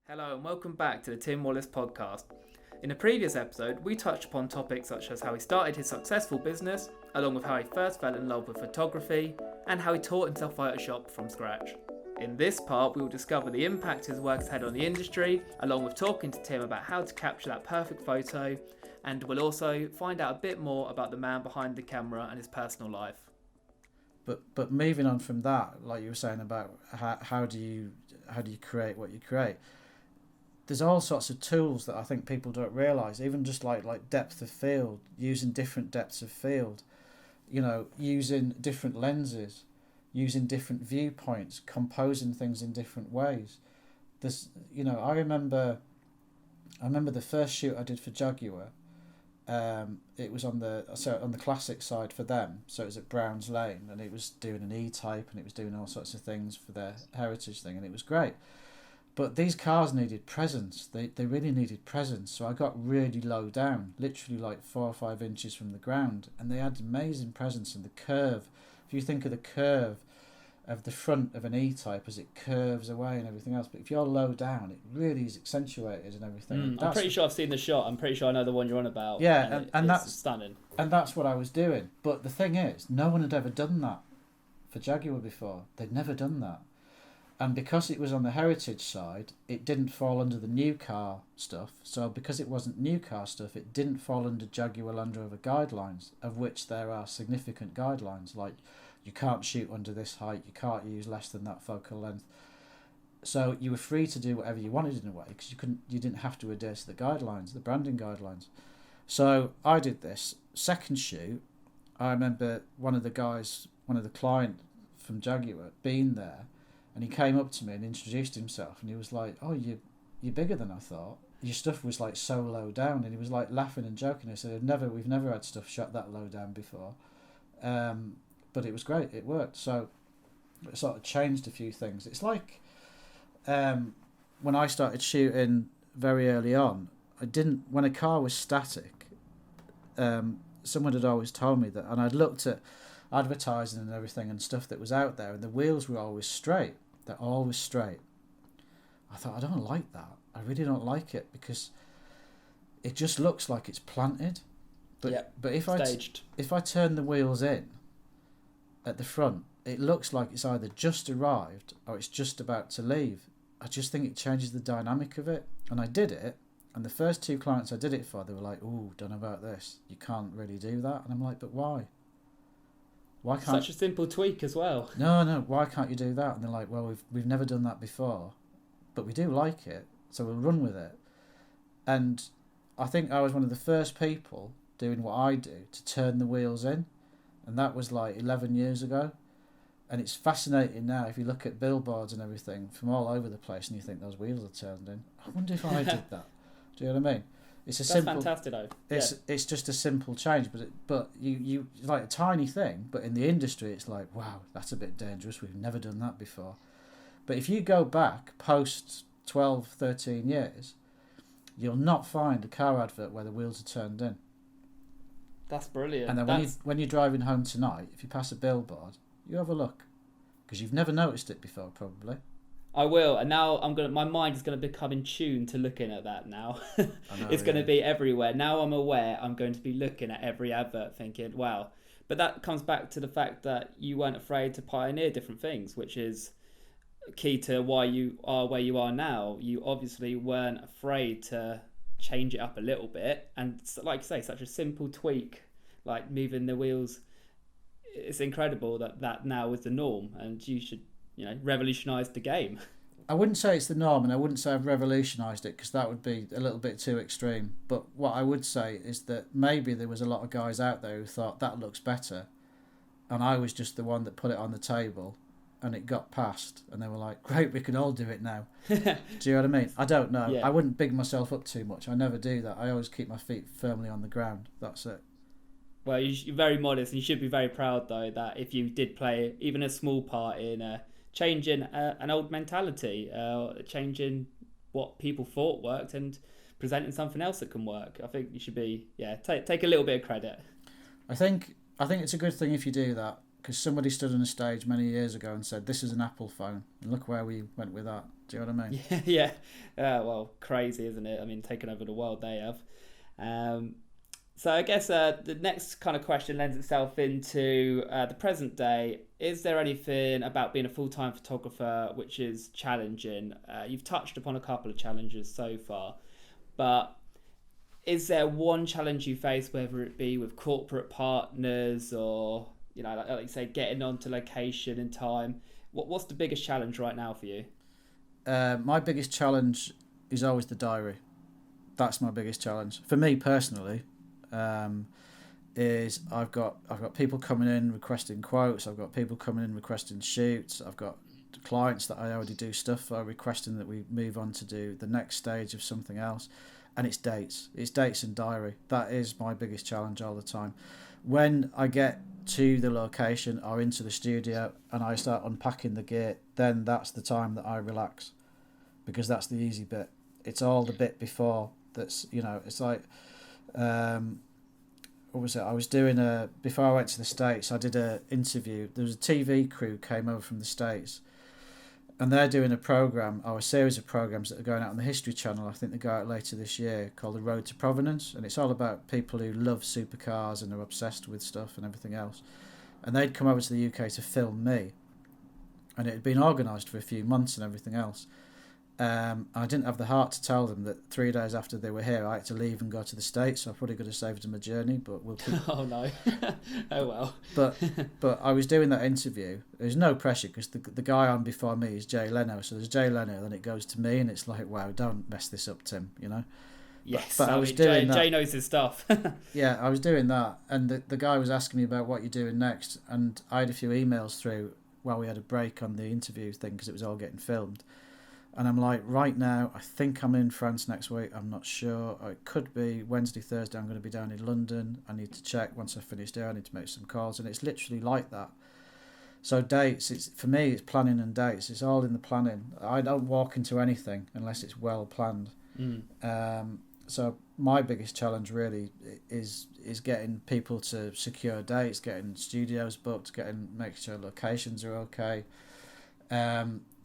Hello and welcome back to the Tim Wallace podcast. In a previous episode, we touched upon topics such as how he started his successful business, along with how he first fell in love with photography, and how he taught himself Photoshop from scratch. In this part, we will discover the impact his work has had on the industry, along with talking to Tim about how to capture that perfect photo, and we'll also find out a bit more about the man behind the camera and his personal life. But moving on from that, like you were saying about how do you create what you create, there's all sorts of tools that I think people don't realise, even just like depth of field, using different depths of field, using different lenses, using different viewpoints, composing things in different ways. I remember the first shoot I did for Jaguar. It was on the classic side for them, so it was at Browns Lane, and it was doing an E-type, and it was doing all sorts of things for their heritage thing, and it was great. But these cars needed presence. They really needed presence. So I got really low down, literally like 4 or 5 inches from the ground. And they had amazing presence in the curve. If you think of the curve of the front of an E-type as it curves away and everything else. But if you're low down, it really is accentuated and everything. I'm pretty sure I've seen the shot. I'm pretty sure I know the one you're on about. Yeah, and that's stunning. And that's what I was doing. But the thing is, no one had ever done that for Jaguar before. They'd never done that. And because it was on the heritage side, it didn't fall under the new car stuff. So because it wasn't new car stuff, it didn't fall under Jaguar Land Rover guidelines, of which there are significant guidelines. Like, you can't shoot under this height, you can't use less than that focal length. So you were free to do whatever you wanted in a way, because you didn't have to adhere to the guidelines, the branding guidelines. So I did this. Second shoot, I remember one of the client from Jaguar being there. And he came up to me and introduced himself, and he was like, "Oh, you're bigger than I thought. Your stuff was like so low down." And he was like laughing and joking. He said, "We've never had stuff shot that low down before," but it was great. It worked. So it sort of changed a few things. It's like when I started shooting very early on, when a car was static, someone had always told me that, and I'd looked at advertising and everything and stuff that was out there, and the wheels were always straight. They're always straight. I thought, I don't like that. I really don't like it, because it just looks like it's planted. But if I turn the wheels in at the front, it looks like it's either just arrived or it's just about to leave. I just think it changes the dynamic of it. And I did it, and the first 2 clients I did it for, they were like, "Ooh, don't know about this. You can't really do that." And I'm like, "But why? Why can't?" Such a simple tweak as well. No, why can't you do that? And they're like, "Well, we've never done that before, but we do like it, so we'll run with it." And I think I was one of the first people doing what I do to turn the wheels in, and that was like 11 years ago. And it's fascinating now if you look at billboards and everything from all over the place, and you think those wheels are turned in. I wonder if I did that. Do you know what I mean? That's fantastic, though. It's just a simple change, but you like a tiny thing, but in the industry it's like, wow, that's a bit dangerous. We've never done that before. But if you go back post 12, 13 years, you'll not find a car advert where the wheels are turned in. That's brilliant. And then when you're driving home tonight, if you pass a billboard, you have a look, because you've never noticed it before, probably. I will, and now my mind is going to become in tune to looking at that now. It's going to be everywhere. Now I'm aware, I'm going to be looking at every advert thinking, wow. But that comes back to the fact that you weren't afraid to pioneer different things, which is key to why you are where you are now. You obviously weren't afraid to change it up a little bit. And like you say, such a simple tweak, like moving the wheels, it's incredible that now is the norm, and you should revolutionised the game. I wouldn't say it's the norm, and I wouldn't say I've revolutionised it, because that would be a little bit too extreme. But what I would say is that maybe there was a lot of guys out there who thought that looks better, and I was just the one that put it on the table, and it got passed, and they were like, "Great, we can all do it now." Do you know what I mean? I don't know. Yeah. I wouldn't big myself up too much. I never do that. I always keep my feet firmly on the ground. That's it. Well, you're very modest, and you should be very proud, though, that if you did play even a small part in changing an old mentality, changing what people thought worked and presenting something else that can work, I think you should be take a little bit of credit. I think it's a good thing if you do that, because somebody stood on a stage many years ago and said, this is an Apple phone, and look where we went with that. Do you know what I mean? Yeah. Well, crazy, isn't it? I mean, taking over the world they have. So I guess the next kind of question lends itself into the present day. Is there anything about being a full-time photographer which is challenging? You've touched upon a couple of challenges so far, but is there one challenge you face, whether it be with corporate partners or, like you say, getting onto location in time? What's the biggest challenge right now for you? My biggest challenge is always the diary. That's my biggest challenge for me personally. Is I've got people coming in requesting quotes. I've got people coming in requesting shoots. I've got clients that I already do stuff for requesting that we move on to do the next stage of something else, and it's dates and diary. That is my biggest challenge all the time. When I get to the location or into the studio and I start unpacking the gear, then that's the time that I relax, because that's the easy bit. It's all the bit before that's, it's like what was it? I was doing before I went to the States, I did a interview. There was a TV crew came over from the States, and they're doing a program or a series of programs that are going out on the History Channel. I think they go out later this year, called The Road to Provenance, and it's all about people who love supercars and are obsessed with stuff and everything else. And they'd come over to the UK to film me, and it had been organised for a few months and everything else. I didn't have the heart to tell them that 3 days after they were here, I had to leave and go to the States. So I probably could have saved them a journey, but we'll keep... Oh no! Oh well. But I was doing that interview. There's no pressure because the guy on before me is Jay Leno. So there's Jay Leno, then it goes to me, and it's like, wow, don't mess this up, Tim. Yes, but I was doing that. Jay knows his stuff. Yeah, I was doing that, and the guy was asking me about what you're doing next, and I had a few emails through while we had a break on the interview thing because it was all getting filmed. And I'm like, right now, I think I'm in France next week. I'm not sure. Or it could be Wednesday, Thursday. I'm going to be down in London. I need to check. Once I've finished there, I need to make some calls. And it's literally like that. So dates, for me, it's planning and dates. It's all in the planning. I don't walk into anything unless it's well planned. So my biggest challenge really is getting people to secure dates, getting studios booked, making sure locations are okay.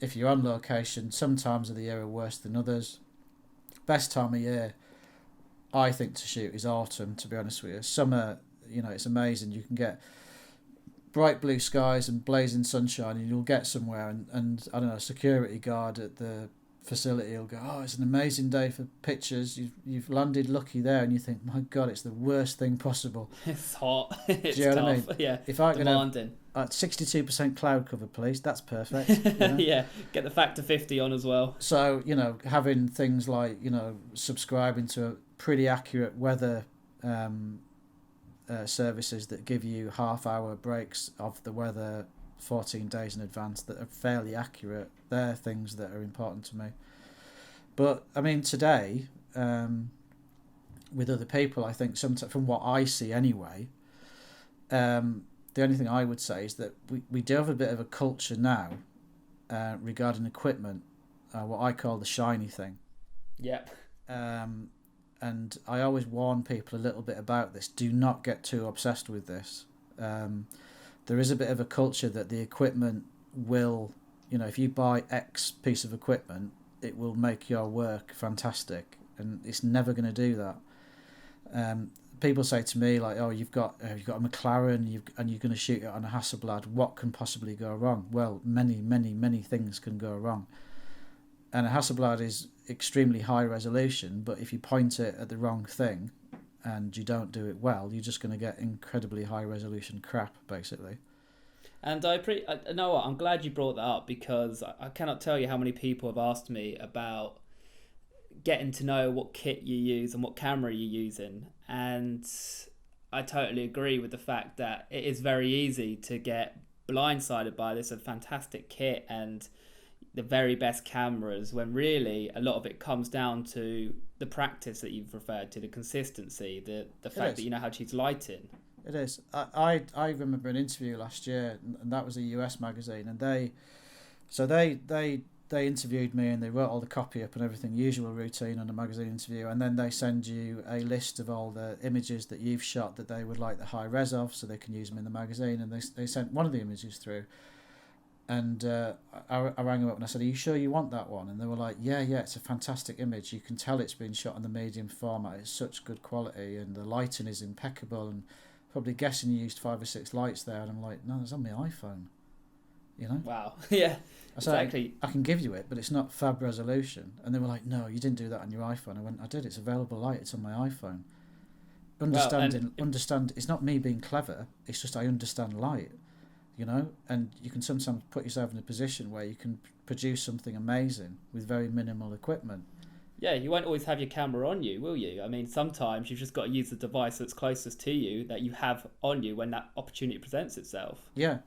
If you're on location, some times of the year are worse than others. Best time of year, I think, to shoot is autumn, to be honest with you. Summer, it's amazing. You can get bright blue skies and blazing sunshine, and you'll get somewhere, and I don't know, a security guard at the facility will go, oh, it's an amazing day for pictures. You've landed lucky there, and you think, my God, it's the worst thing possible. It's hot. It's Do you know tough. what I mean? Yeah. If I could have demanding. 62% cloud cover, please. That's perfect. Yeah, get the factor 50 on as well. So, having things like, subscribing to a pretty accurate weather services that give you half-hour breaks of the weather 14 days in advance that are fairly accurate, they're things that are important to me. But, I mean, today, with other people, I think, sometimes, from what I see anyway, the only thing I would say is that we do have a bit of a culture now regarding equipment, what I call the shiny thing. Yep. And I always warn people a little bit about this. Do not get too obsessed with this. There is a bit of a culture that the equipment will, if you buy X piece of equipment, it will make your work fantastic, and it's never going to do that. People say to me, like, oh, you've got a McLaren, and you're going to shoot it on a Hasselblad. What can possibly go wrong? Well, many, many, many things can go wrong. And a Hasselblad is extremely high resolution, but if you point it at the wrong thing and you don't do it well, you're just going to get incredibly high resolution crap, basically. And you know what, I'm glad you brought that up, because I cannot tell you how many people have asked me about getting to know what kit you use and what camera you're using. And I totally agree with the fact that it is very easy to get blindsided by this, a fantastic kit and the very best cameras, when really a lot of it comes down to the practice that you've referred to, the consistency, the fact that you know how to use lighting. It is. I remember an interview last year, and that was a US magazine, and they they interviewed me and they wrote all the copy up and everything, usual routine on a magazine interview, and then they send you a list of all the images that you've shot that they would like the high res of, so they can use them in the magazine. And they sent one of the images through, and I rang them up and I said, "Are you sure you want that one?" And they were like, "Yeah, it's a fantastic image. You can tell it's been shot on the medium format. It's such good quality, and the lighting is impeccable." And probably guessing you used 5 or 6 lights there, and I'm like, "No, it's on my iPhone." You know? Wow. Yeah. Exactly. I can give you it, but it's not fab resolution. And they were like, "No, you didn't do that on your iPhone." I went, "I did. It's available light. It's on my iPhone." Understand. It's not me being clever. It's just I understand light. You know, and you can sometimes put yourself in a position where you can produce something amazing with very minimal equipment. Yeah, you won't always have your camera on you, will you? I mean, sometimes you've just got to use the device that's closest to you that you have on you when that opportunity presents itself. Yeah,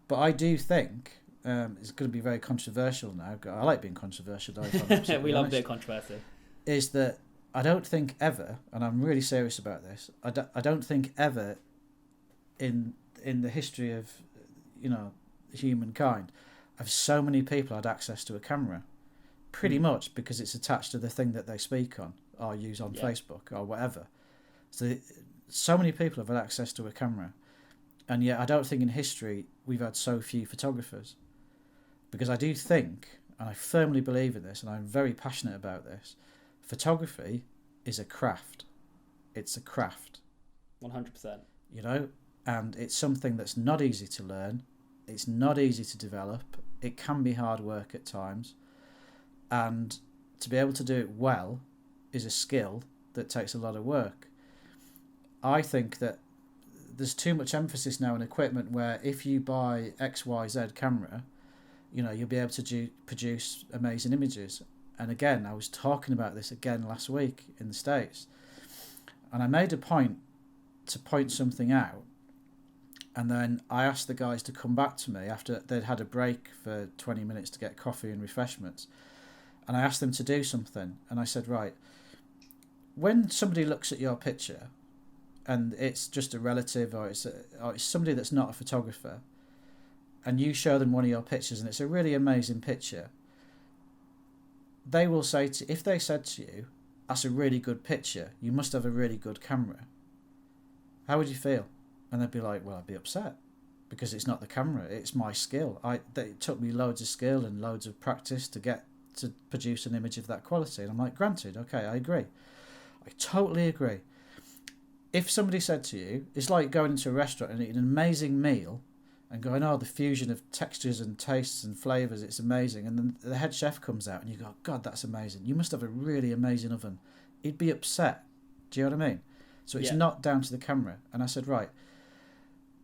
but I do think it's going to be very controversial now. I like being controversial. We love a bit of controversy. Is that I don't think ever, and I'm really serious about this, I don't think ever in the history of, you know, humankind, have so many people had access to a camera, pretty much because it's attached to the thing that they speak on or use on Facebook or whatever. So many people have had access to a camera, and yet I don't think in history we've had so few photographers, because I do think, and I firmly believe in this, and I'm very passionate about this, photography is a craft. It's a craft. 100%. You know, and it's something that's not easy to learn. It's not easy to develop. It can be hard work at times. And to be able to do it well is a skill that takes a lot of work. I think that there's too much emphasis now on equipment where if you buy XYZ camera, you know, you'll be able to produce amazing images. And again, I was talking about this again last week in the States. And I made a point to point something out. And then I asked the guys to come back to me after they'd had a break for 20 minutes to get coffee and refreshments. And I asked them to do something. And I said, right, when somebody looks at your picture and it's just a relative or it's somebody that's not a photographer, and you show them one of your pictures and it's a really amazing picture, they will say if they said to you, "That's a really good picture, you must have a really good camera," how would you feel? And they'd be like, "Well, I'd be upset because it's not the camera, it's my skill. It took me loads of skill and loads of practice to get to produce an image of that quality." And I'm like, granted, okay, I agree. I totally agree. If somebody said to you, it's like going into a restaurant and eating an amazing meal and going, "Oh, the fusion of textures and tastes and flavours, it's amazing." And then the head chef comes out and you go, "God, that's amazing. You must have a really amazing oven." He'd be upset. Do you know what I mean? So it's not down to the camera. And I said, right,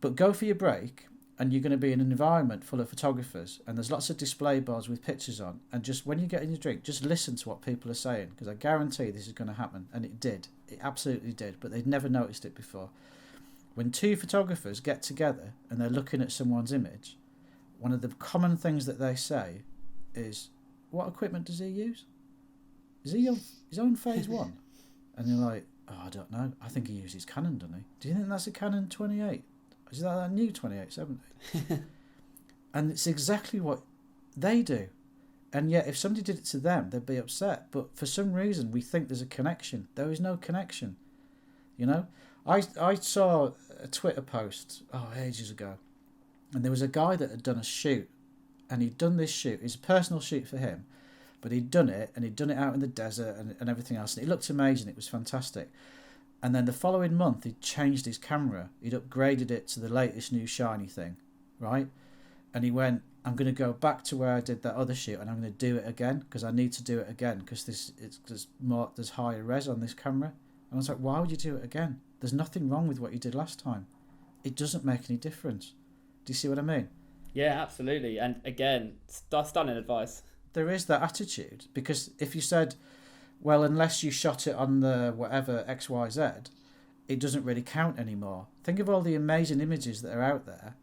but go for your break and you're going to be in an environment full of photographers and there's lots of display boards with pictures on, and just when you get in your drink, just listen to what people are saying, because I guarantee this is going to happen. And it did. It absolutely did. But they'd never noticed it before. When two photographers get together and they're looking at someone's image, one of the common things that they say is, "What equipment does he use? Is he on his own phase 1? And you're like, "Oh, I don't know. I think he uses Canon, doesn't he? Do you think that's a Canon 28? Is that a new 2870? And it's exactly what they do. And yet, if somebody did it to them, they'd be upset. But for some reason, we think there's a connection. There is no connection. You know? I saw a Twitter post, ages ago. And there was a guy that had done a shoot. And he'd done this shoot. It's a personal shoot for him. But he'd done it, and he'd done it out in the desert and everything else. And it looked amazing. It was fantastic. And then the following month, he'd changed his camera. He'd upgraded it to the latest new shiny thing, right? And he went, "I'm going to go back to where I did that other shoot, and I'm going to do it again because I need to do it again because there's higher res on this camera." And I was like, "Why would you do it again? There's nothing wrong with what you did last time. It doesn't make any difference." Do you see what I mean? Yeah, absolutely. And again, stunning advice. There is that attitude, because if you said, "Well, unless you shot it on the whatever XYZ, it doesn't really count anymore." Think of all the amazing images that are out there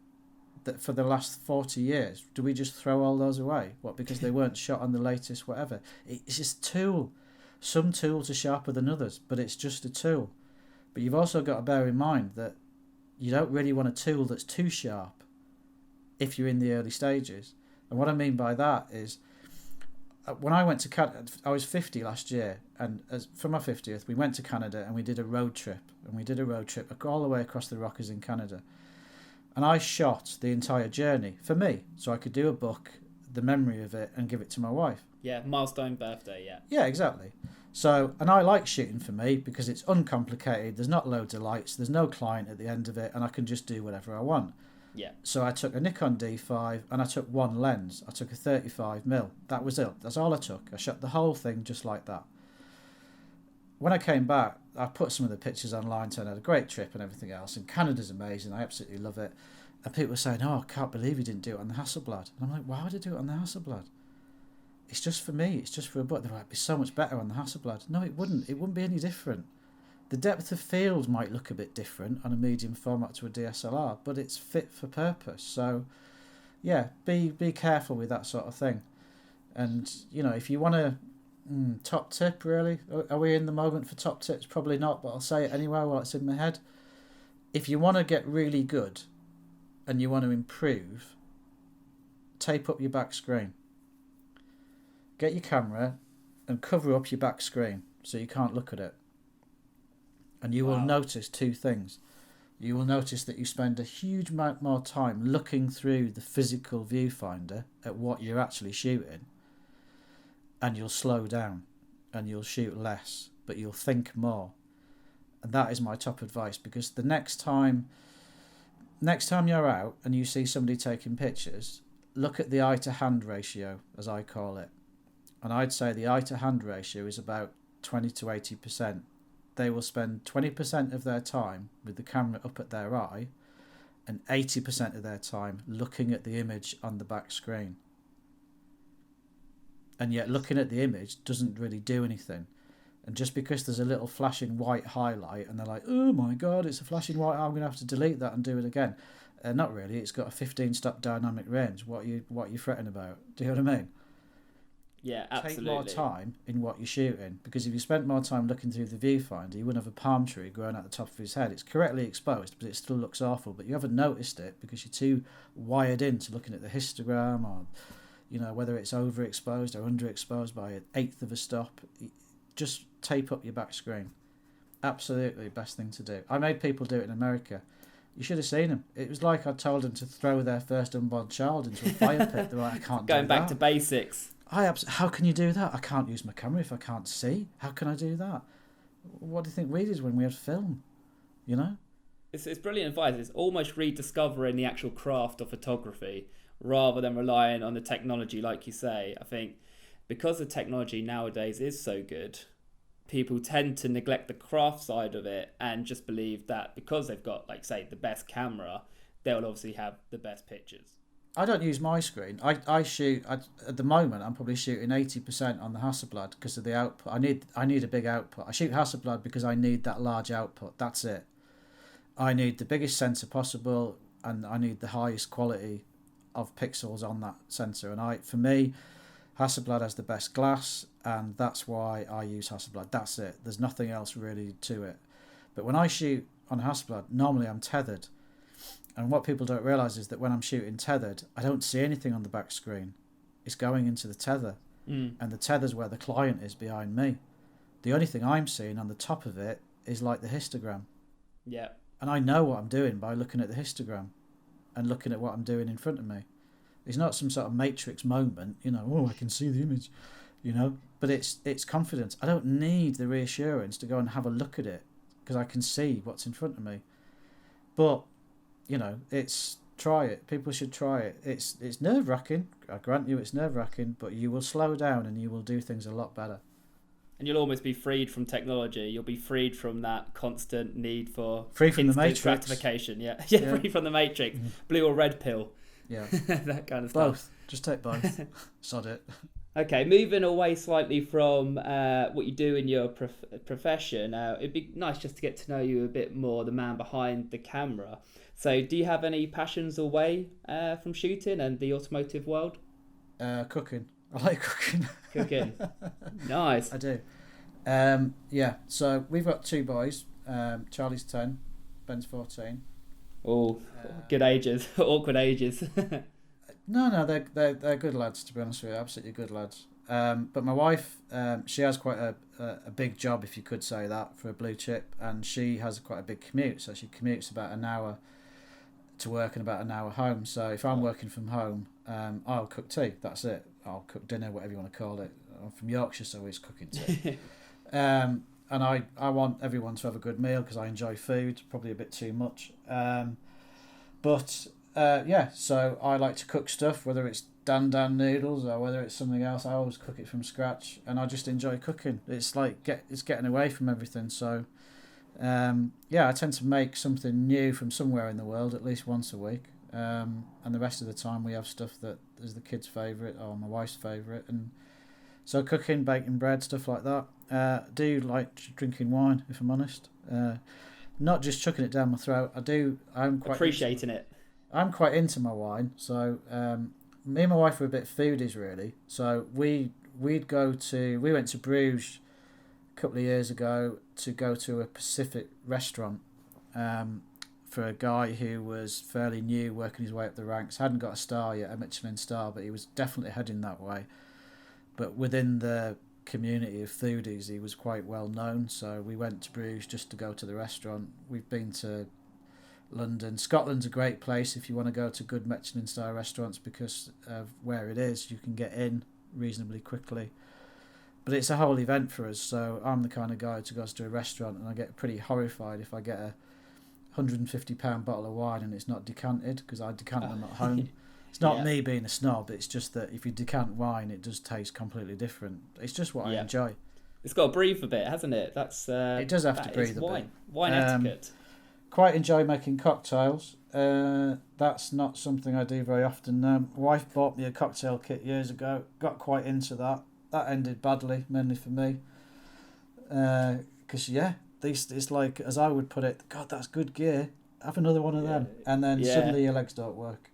that for the last 40 years. Do we just throw all those away? What, because they weren't shot on the latest whatever? It's just a tool. Some tools are sharper than others, but it's just a tool. But you've also got to bear in mind that you don't really want a tool that's too sharp if you're in the early stages. And what I mean by that is, when I went to Canada, I was 50 last year, and for my 50th, we went to Canada and we did a road trip. And we did a road trip all the way across the Rockies in Canada. And I shot the entire journey for me, so I could do a book, the memory of it, and give it to my wife. Yeah, milestone birthday, yeah. Yeah, exactly. So, and I like shooting for me because it's uncomplicated. There's not loads of lights. There's no client at the end of it, and I can just do whatever I want. Yeah. So I took a Nikon D5 and I took one lens. I took a 35mm. That was it. That's all I took. I shot the whole thing just like that. When I came back, I put some of the pictures online, saying I had a great trip and everything else. And Canada's amazing. I absolutely love it. And people were saying, "Oh, I can't believe you didn't do it on the Hasselblad." And I'm like, "Why would I do it on the Hasselblad? It's just for me. It's just for a book." They're like, "It'd be so much better on the Hasselblad." No, it wouldn't. It wouldn't be any different. The depth of field might look a bit different on a medium format to a DSLR, but it's fit for purpose. So, yeah, be careful with that sort of thing. And, you know, if you want to... top tip, really? Are we in the moment for top tips? Probably not, but I'll say it anyway while it's in my head. If you want to get really good and you want to improve, tape up your back screen. Get your camera and cover up your back screen so you can't look at it. And you will notice two things. You will notice that you spend a huge amount more time looking through the physical viewfinder at what you're actually shooting. And you'll slow down and you'll shoot less, but you'll think more. And that is my top advice, because the next time you're out and you see somebody taking pictures, look at the eye to hand ratio, as I call it. And I'd say the eye to hand ratio is about 20 to 80%. They will spend 20% of their time with the camera up at their eye and 80% of their time looking at the image on the back screen. And yet looking at the image doesn't really do anything. And just because there's a little flashing white highlight and they're like, "Oh my God, it's a flashing white, I'm going to have to delete that and do it again." Not really, it's got a 15-stop dynamic range. What are you fretting about? Do you know what I mean? Yeah, absolutely. Take more time in what you're shooting, because if you spent more time looking through the viewfinder, you wouldn't have a palm tree growing out the top of his head. It's correctly exposed, but it still looks awful. But you haven't noticed it because you're too wired into looking at the histogram, or, you know, whether it's overexposed or underexposed by an eighth of a stop. Just tape up your back screen. Absolutely best thing to do. I made people do it in America. You should have seen them. It was like I told them to throw their first unborn child into a fire pit. They're like, "I can't do that." Going back to basics. How can you do that? I can't use my camera if I can't see. How can I do that? What do you think we did when we had film? You know? It's brilliant advice. It's almost rediscovering the actual craft of photography rather than relying on the technology, like you say. I think because the technology nowadays is so good, people tend to neglect the craft side of it and just believe that because they've got, like, say, the best camera, they'll obviously have the best pictures. I don't use my screen. I shoot at the moment. I'm probably shooting 80% on the Hasselblad because of the output. I need a big output. I shoot Hasselblad because I need that large output. That's it. I need the biggest sensor possible, and I need the highest quality of pixels on that sensor. And for me, Hasselblad has the best glass, and that's why I use Hasselblad. That's it. There's nothing else really to it. But when I shoot on Hasselblad, normally I'm tethered. And what people don't realise is that when I'm shooting tethered, I don't see anything on the back screen. It's going into the tether. And the tether's where the client is behind me. The only thing I'm seeing on the top of it is like the histogram. Yeah. And I know what I'm doing by looking at the histogram and looking at what I'm doing in front of me. It's not some sort of matrix moment, you know, "Oh, I can see the image," you know. But it's confidence. I don't need the reassurance to go and have a look at it because I can see what's in front of me. But, you know, try it. People should try it. It's nerve-wracking. I grant you it's nerve-wracking, but you will slow down and you will do things a lot better. And you'll almost be freed from technology. You'll be freed from that constant need for free from the matrix gratification. Yeah. Free from the matrix. Blue or red pill. Yeah. That kind of both. stuff. Just take both. Sod it. Okay, moving away slightly from what you do in your profession, it'd be nice just to get to know you a bit more, the man behind the camera. So do you have any passions away from shooting and the automotive world? Cooking. I like cooking. Cooking. Nice. I do. Yeah, so we've got two boys. Charlie's 10, Ben's 14. Oh, good ages. Awkward ages. No, they're good lads, to be honest with you. Absolutely good lads. But my wife, she has quite a big job, if you could say that, for a blue chip, and she has quite a big commute. So she commutes about an hour to work and about an hour home. So if I'm working from home, I'll cook tea. That's it. I'll cook dinner, whatever you want to call it. I'm from Yorkshire, so it's cooking tea. And I want everyone to have a good meal because I enjoy food, probably a bit too much. So I like to cook stuff, whether it's dan noodles or whether it's something else. I always cook it from scratch, and I just enjoy cooking. It's like it's getting away from everything. So I tend to make something new from somewhere in the world at least once a week. And the rest of the time we have stuff that is the kids' favourite or my wife's favourite, and so cooking, baking bread, stuff like that. Do like drinking wine, if I'm honest. Not just chucking it down my throat. I'm quite appreciating it. I'm quite into my wine. So me and my wife were a bit foodies, really. So we went to Bruges a couple of years ago to go to a Pacific restaurant for a guy who was fairly new, working his way up the ranks. Hadn't got a star yet, a Michelin star, but he was definitely heading that way. But within the community of foodies, he was quite well known. So we went to Bruges just to go to the restaurant. We've been to London. Scotland's a great place if you want to go to good Michelin star restaurants because of where it is. You can get in reasonably quickly. But it's a whole event for us. So I'm the kind of guy who goes to a restaurant and I get pretty horrified if I get a £150 bottle of wine and it's not decanted, because I decant them at home. It's not me being a snob, it's just that if you decant wine, it does taste completely different. It's just what I enjoy. It's got to breathe a bit, hasn't it? It does have to breathe a bit. Wine etiquette. Quite enjoy making cocktails. That's not something I do very often now. My wife bought me a cocktail kit years ago. Got quite into that. That ended badly, mainly for me. Because, it's like, as I would put it, God, that's good gear. Have another one of them. And then suddenly your legs don't work.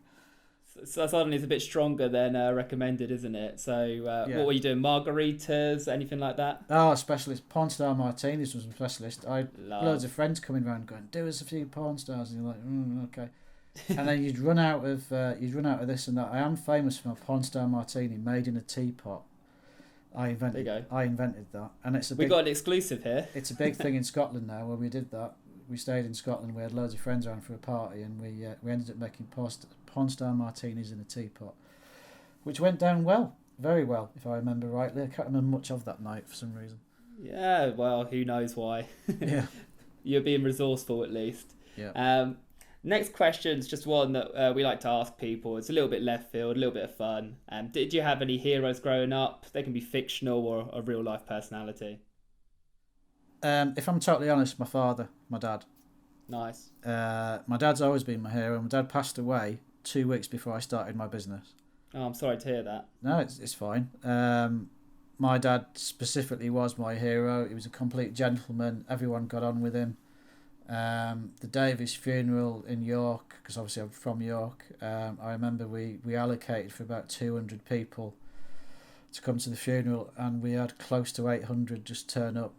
So suddenly it's a bit stronger than recommended, isn't it? So what were you doing? Margaritas, anything like that? Oh, specialist. Porn star martinis was a specialist. I had loads of friends coming around going, do us a few porn stars. And you're like, okay. And then you'd run out of this and that. I am famous for my porn star martini made in a teapot. I invented that. And we got an exclusive here. It's a big thing in Scotland now. When we did that, we stayed in Scotland. We had loads of friends around for a party, and we ended up making porn star martinis in a teapot, which went down well, very well, if I remember rightly. I can't remember much of that night for some reason. Yeah, well, who knows why? Yeah, you're being resourceful at least. Yeah. Next question is just one that we like to ask people. It's a little bit left field, a little bit of fun. Did you have any heroes growing up? They can be fictional or a real life personality. If I'm totally honest, my father, my dad. Nice. My dad's always been my hero. My dad passed away 2 weeks before I started my business. Oh, I'm sorry to hear that. No, it's fine. My dad specifically was my hero. He was a complete gentleman. Everyone got on with him. The day of his funeral in York, because obviously I'm from York, I remember we allocated for about 200 people to come to the funeral, and we had close to 800 just turn up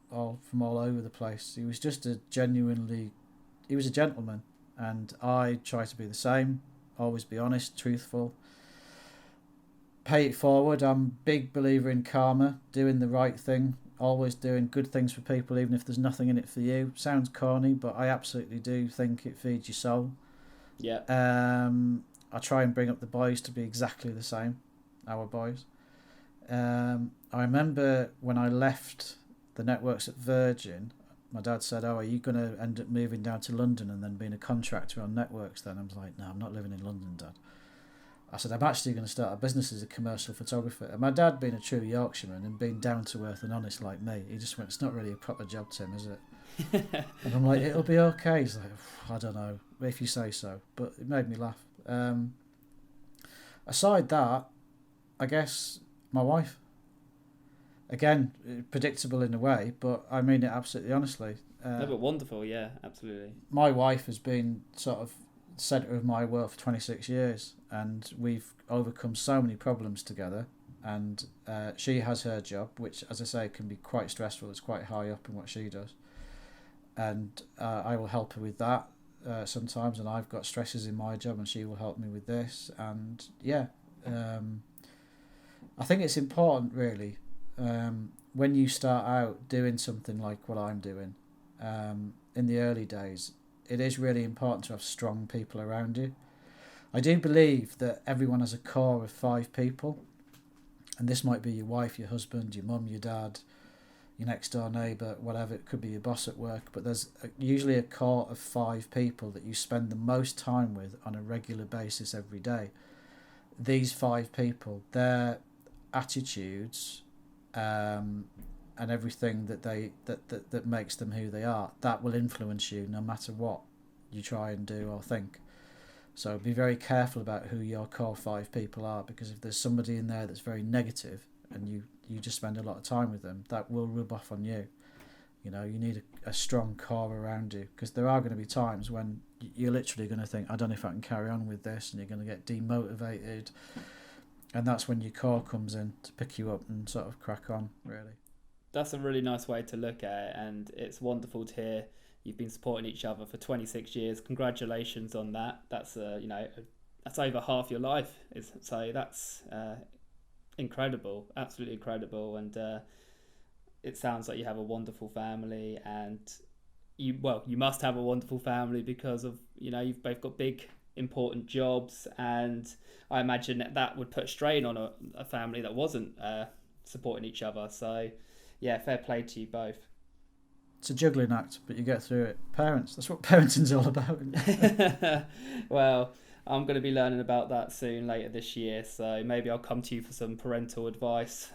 from all over the place. He was just he was a gentleman, and I try to be the same, always be honest, truthful, pay it forward. I'm a big believer in karma, doing the right thing, always doing good things for people even if there's nothing in it for you. Sounds corny, but I absolutely do think it feeds your soul. Yeah. I try and bring up the boys to be exactly the same, our boys. I remember when I left the networks at Virgin, my dad said, are you going to end up moving down to London and then being a contractor on networks then? I was like, no, I'm not living in London, Dad. I said, I'm actually going to start a business as a commercial photographer. And my dad, being a true Yorkshireman and being down to earth and honest like me, he just went, it's not really a proper job, Tim, is it? And I'm like, it'll be okay. He's like, I don't know, if you say so. But it made me laugh. Aside that, I guess my wife. Again, predictable in a way, but I mean it absolutely honestly. No, but wonderful, yeah, absolutely. My wife has been sort of centre of my world for 26 years, and we've overcome so many problems together. And she has her job, which, as I say, can be quite stressful. It's quite high up in what she does, and I will help her with that sometimes. And I've got stresses in my job, and she will help me with this. And I think it's important, really, when you start out doing something like what I'm doing, in the early days, it is really important to have strong people around you. I do believe that everyone has a core of 5 people, and this might be your wife, your husband, your mum, your dad, your next door neighbour, whatever. It could be your boss at work, but there's usually a core of 5 people that you spend the most time with on a regular basis every day. These 5 people, their attitudes, and everything that makes them who they are, that will influence you no matter what you try and do or think. So be very careful about who your core 5 people are, because if there's somebody in there that's very negative and you just spend a lot of time with them, that will rub off on you. You know, you need a strong core around you, because there are going to be times when you're literally going to think, I don't know if I can carry on with this, and you're going to get demotivated, and that's when your core comes in to pick you up and sort of crack on, really. That's a really nice way to look at it, and it's wonderful to hear you've been supporting each other for 26 years. Congratulations on that. That's that's over half your life. So that's incredible, absolutely incredible. And it sounds like you have a wonderful family, and you must have a wonderful family, because of, you've both got big important jobs, and I imagine that would put strain on a family that wasn't supporting each other. So yeah, fair play to you both. It's a juggling act, but you get through it. Parents, that's what parenting's all about. Well, I'm going to be learning about that soon, later this year, so maybe I'll come to you for some parental advice.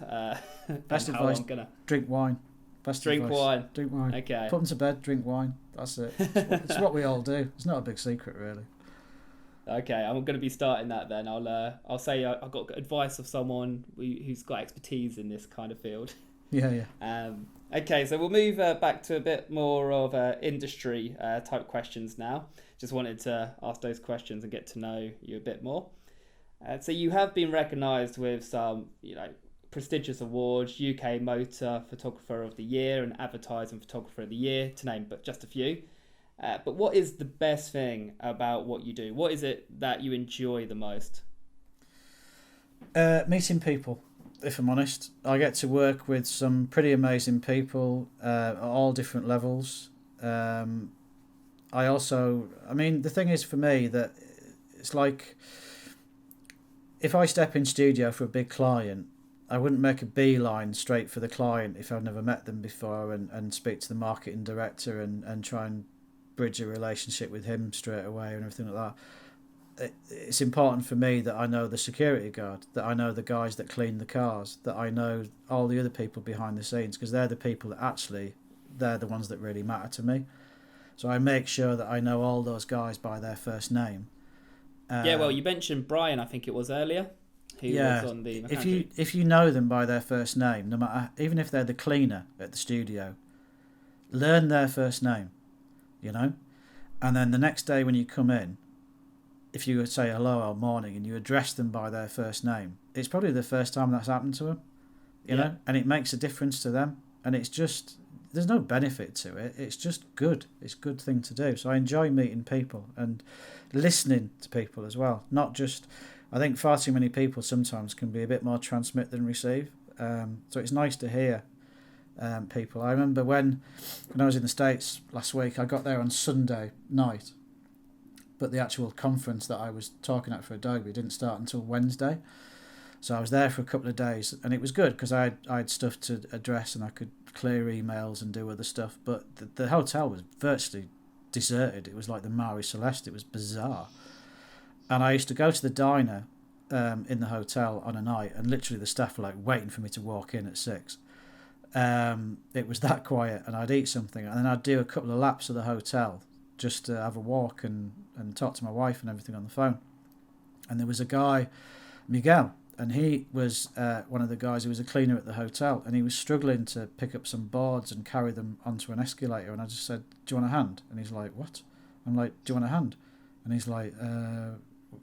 Best advice, drink wine. Drink wine. Drink wine. Okay. Put them to bed, drink wine. That's it. It's what we all do. It's not a big secret, really. Okay, I'm going to be starting that then. I'll say I've got advice of someone who's got expertise in this kind of field. Yeah. Okay, so we'll move back to a bit more of industry type questions now. Just wanted to ask those questions and get to know you a bit more. So you have been recognised with some, prestigious awards: UK Motor Photographer of the Year and Advertising Photographer of the Year, to name but just a few. But what is the best thing about what you do? What is it that you enjoy the most? Meeting people. If I'm honest, I get to work with some pretty amazing people at all different levels. The thing is for me that it's like, if I step in studio for a big client, I wouldn't make a beeline straight for the client if I've never met them before and speak to the marketing director and try and bridge a relationship with him straight away and everything like that. It's important for me that I know the security guard, that I know the guys that clean the cars, that I know all the other people behind the scenes, because they're the people that they're the ones that really matter to me. So I make sure that I know all those guys by their first name. You mentioned Brian, I think it was earlier, who was on the mechanic. If you know them by their first name, no matter, even if they're the cleaner at the studio, learn their first name, and then the next day when you come in, if you would say hello or morning and you address them by their first name, it's probably the first time that's happened to them, you know, and it makes a difference to them. And it's just, there's no benefit to it. It's just good. It's a good thing to do. So I enjoy meeting people and listening to people as well. Not just, I think far too many people sometimes can be a bit more transmit than receive. So it's nice to hear people. I remember when I was in the States last week, I got there on Sunday night, but the actual conference that I was talking at for Adobe didn't start until Wednesday. So I was there for a couple of days, and it was good because I had stuff to address and I could clear emails and do other stuff. But the hotel was virtually deserted. It was like the Marie Celeste. It was bizarre. And I used to go to the diner in the hotel on a night, and literally the staff were like waiting for me to walk in at 6. It was that quiet, and I'd eat something, and then I'd do a couple of laps of the hotel just to have a walk and talk to my wife and everything on the phone. And there was a guy, Miguel, and he was one of the guys who was a cleaner at the hotel, and he was struggling to pick up some boards and carry them onto an escalator. And I just said, "Do you want a hand?" And he's like, "What?" I'm like, "Do you want a hand?" And he's like, "Are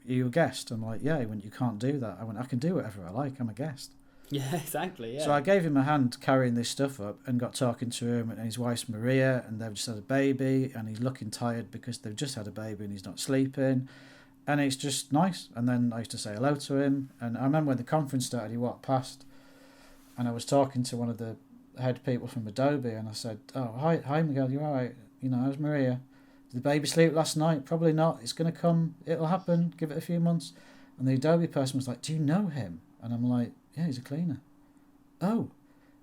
you a guest?" I'm like, "Yeah." He went, "You can't do that." I went, "I can do whatever I like. I'm a guest." Yeah, exactly. Yeah. So I gave him a hand carrying this stuff up and got talking to him, and his wife's Maria, and they've just had a baby, and he's looking tired because they've just had a baby and he's not sleeping. And it's just nice. And then I used to say hello to him. And I remember when the conference started, he walked past, and I was talking to one of the head people from Adobe, and I said, "Oh, hi, Miguel, you all right? How's Maria? Did the baby sleep last night? Probably not. It's going to come. It'll happen. Give it a few months." And the Adobe person was like, "Do you know him?" And I'm like, "Yeah, he's a cleaner." "Oh."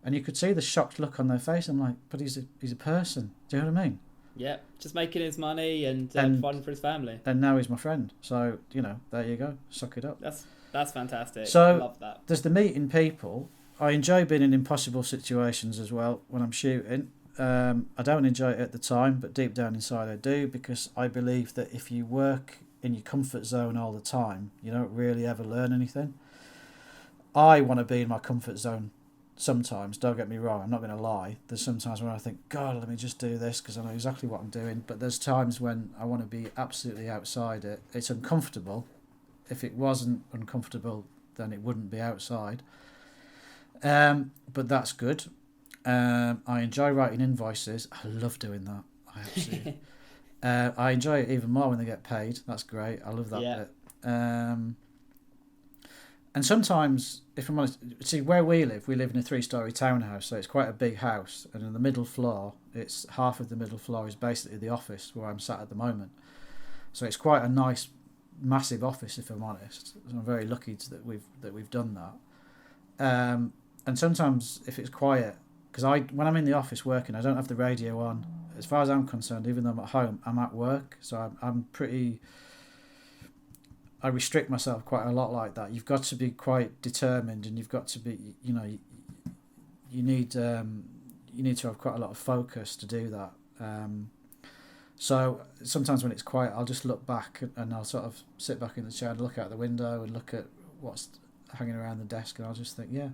And you could see the shocked look on their face. I'm like, "But he's a person. Do you know what I mean?" Yeah, just making his money and providing for his family. And now he's my friend. So, there you go. Suck it up. That's fantastic. So, I love that. There's the meeting people. I enjoy being in impossible situations as well when I'm shooting. I don't enjoy it at the time, but deep down inside I do, because I believe that if you work in your comfort zone all the time, you don't really ever learn anything. I want to be in my comfort zone sometimes, don't get me wrong, I'm not going to lie. There's sometimes when I think, God, let me just do this because I know exactly what I'm doing. But there's times when I want to be absolutely outside it. It's uncomfortable. If it wasn't uncomfortable, then it wouldn't be outside. But that's good. I enjoy writing invoices. I love doing that. I absolutely. I enjoy it even more when they get paid. That's great. I love that bit. And sometimes, if I'm honest, see where we live in a 3-story townhouse, so it's quite a big house. And in the middle floor, it's half of the middle floor is basically the office where I'm sat at the moment. So it's quite a nice, massive office, if I'm honest. So I'm very lucky that we've done that. And sometimes if it's quiet, because when I'm in the office working, I don't have the radio on. As far as I'm concerned, even though I'm at home, I'm at work, so I'm pretty. I restrict myself quite a lot like that. You've got to be quite determined, and you've got to be, you need to have quite a lot of focus to do that. So sometimes when it's quiet, I'll just look back and I'll sort of sit back in the chair and look out the window and look at what's hanging around the desk, and I'll just think, yeah,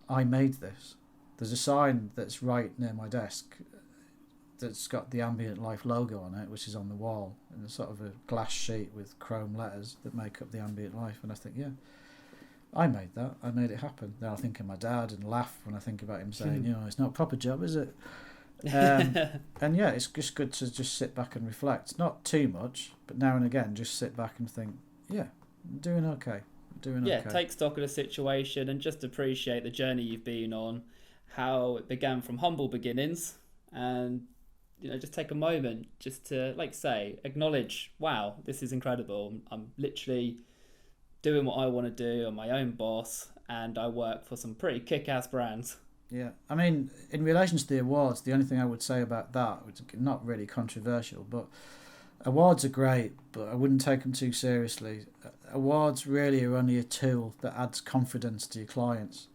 I made this. There's a sign that's right near my desk that's got the Ambient Life logo on it, which is on the wall, and it's sort of a glass sheet with chrome letters that make up the Ambient Life. And I think, yeah, I made that. I made it happen. Then I think of my dad and laugh when I think about him saying, it's not a proper job, is it? And yeah, it's just good to just sit back and reflect. Not too much, but now and again, just sit back and think, yeah, I'm doing okay. Take stock of the situation and just appreciate the journey you've been on, how it began from humble beginnings, and just take a moment just to, like say, acknowledge, wow, this is incredible. I'm literally doing what I want to do. I'm my own boss, and I work for some pretty kick-ass brands. Yeah, I mean, in relation to the awards, the only thing I would say about that, which is not really controversial, but awards are great, but I wouldn't take them too seriously. Awards really are only a tool that adds confidence to your clients.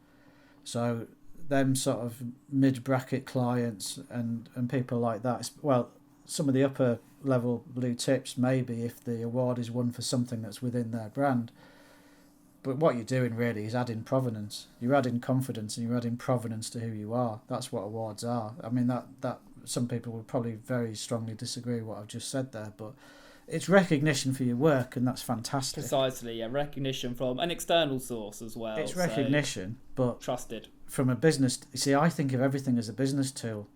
So them sort of mid-bracket clients and people like that, well, some of the upper level blue tips maybe if the award is won for something that's within their brand. But what you're doing really is adding provenance. You're adding confidence and you're adding provenance to who you are. That's what awards are. I mean, that some people would probably very strongly disagree with what I've just said there, but it's recognition for your work, and that's fantastic. Precisely, yeah. Recognition from an external source as well. It's recognition, but trusted. From a business... You see, I think of everything as a business tool.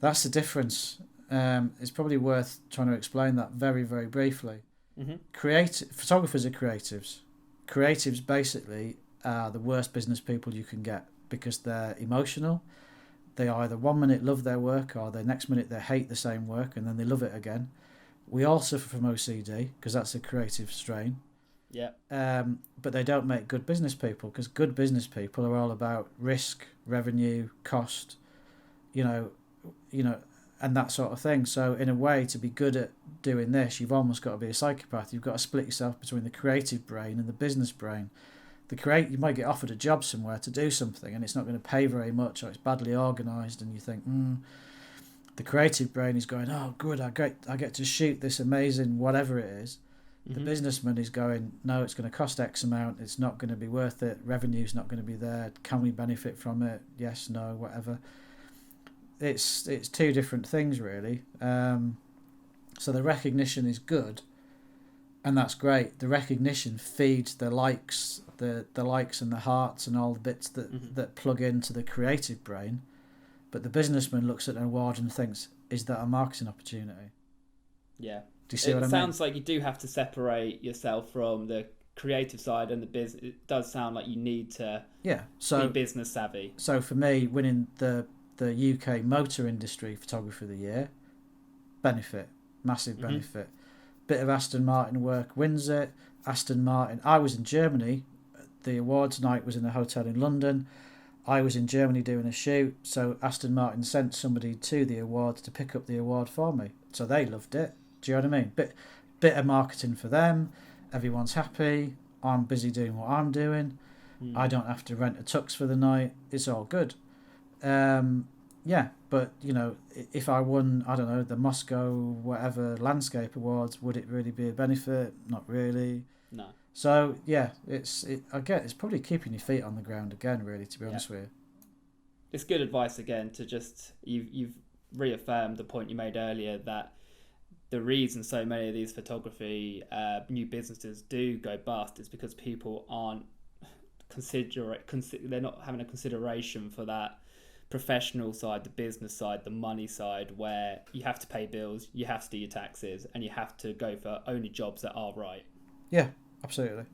That's the difference. It's probably worth trying to explain that very, very briefly. Mm-hmm. Photographers are creatives. Creatives basically are the worst business people you can get because they're emotional. They either 1 minute love their work or the next minute they hate the same work and then they love it again. We all suffer from OCD because that's a creative strain. Yeah. But they don't make good business people because good business people are all about risk, revenue, cost, and that sort of thing. So in a way, to be good at doing this, you've almost got to be a psychopath. You've got to split yourself between the creative brain and the business brain. You might get offered a job somewhere to do something and it's not going to pay very much or it's badly organised and you think, the creative brain is going, oh, good, I get to shoot this amazing whatever it is. Mm-hmm. The businessman is going, no, it's going to cost X amount. It's not going to be worth it. Revenue's not going to be there. Can we benefit from it? Yes, no, whatever. It's two different things, really. So the recognition is good, and that's great. The recognition feeds the likes, the likes and the hearts and all the bits that plug into the creative brain. But the businessman looks at an award and thinks, is that a marketing opportunity? Yeah. Do you see what I mean? It sounds like you do have to separate yourself from the creative side and the business. It does sound like you need to be business savvy. So for me, winning the UK motor industry photographer of the year, benefit, massive benefit. Bit of Aston Martin work wins it. Aston Martin. I was in Germany. The awards night was in a hotel in London. I was in Germany doing a shoot, so Aston Martin sent somebody to the awards to pick up the award for me. So they loved it. Do you know what I mean? Bit of marketing for them. Everyone's happy. I'm busy doing what I'm doing. I don't have to rent a tux for the night. It's all good. But if I won, I don't know, the Moscow whatever landscape awards, would it really be a benefit? Not really. No. So it's probably keeping your feet on the ground again, really, to be honest with you. It's good advice again to just you've reaffirmed the point you made earlier that the reason so many of these photography new businesses do go bust is because people aren't they're not having a consideration for that professional side, the business side, the money side, where you have to pay bills, you have to do your taxes, and you have to go for only jobs that are right. Yeah, absolutely.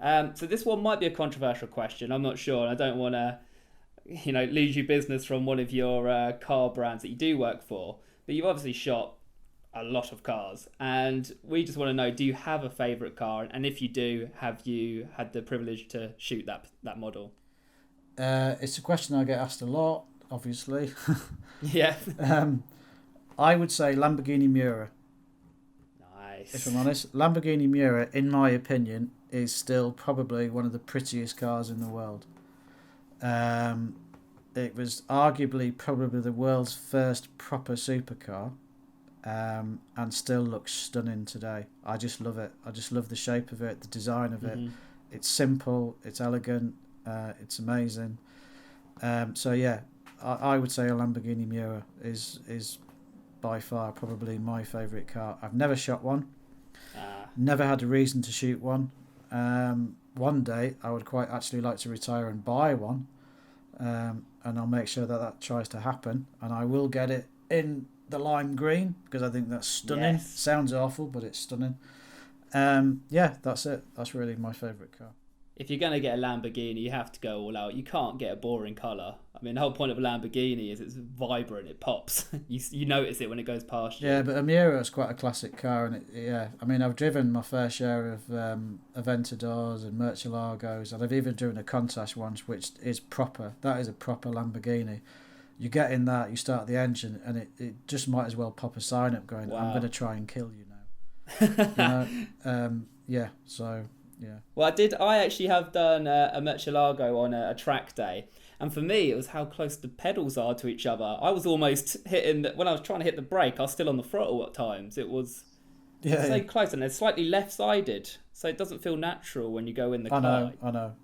So this one might be a controversial question. I'm not sure, and I don't want to, lose you business from one of your car brands that you do work for. But you've obviously shot a lot of cars, and we just want to know: do you have a favourite car? And if you do, have you had the privilege to shoot that model? It's a question I get asked a lot, obviously. Yeah. I would say Lamborghini Miura. Nice. If I'm honest, Lamborghini Miura, in my opinion, is still probably one of the prettiest cars in the world. It was arguably probably the world's first proper supercar, and still looks stunning today. I just love it. I just love the shape of it, the design of it. It's simple, it's elegant, it's amazing. I would say a Lamborghini Miura is by far probably my favourite car. I've never shot one. Never had a reason to shoot one. One day I would quite actually like to retire and buy one, and I'll make sure that tries to happen, and I will get it in the lime green because I think that's stunning. Yes. Sounds awful, but it's stunning. That's it. That's really my favourite car. If you're going to get a Lamborghini, you have to go all out. You can't get a boring colour. I mean, the whole point of a Lamborghini is it's vibrant, it pops. You notice it when it goes past you. Yeah, but a Miura is quite a classic car, and I mean, I've driven my fair share of Aventadors and Murcielagos, and I've even driven a Countach once, which is proper. That is a proper Lamborghini. You get in that, you start the engine, and it just might as well pop a sign up going, wow. I'm going to try and kill you now. Yeah. Well, I actually have done a Murcielago on a track day, and for me it was how close the pedals are to each other. I was almost hitting when I was trying to hit the brake, I was still on the throttle at times. It was so close, and they're slightly left-sided, so it doesn't feel natural when you go in the car. I know.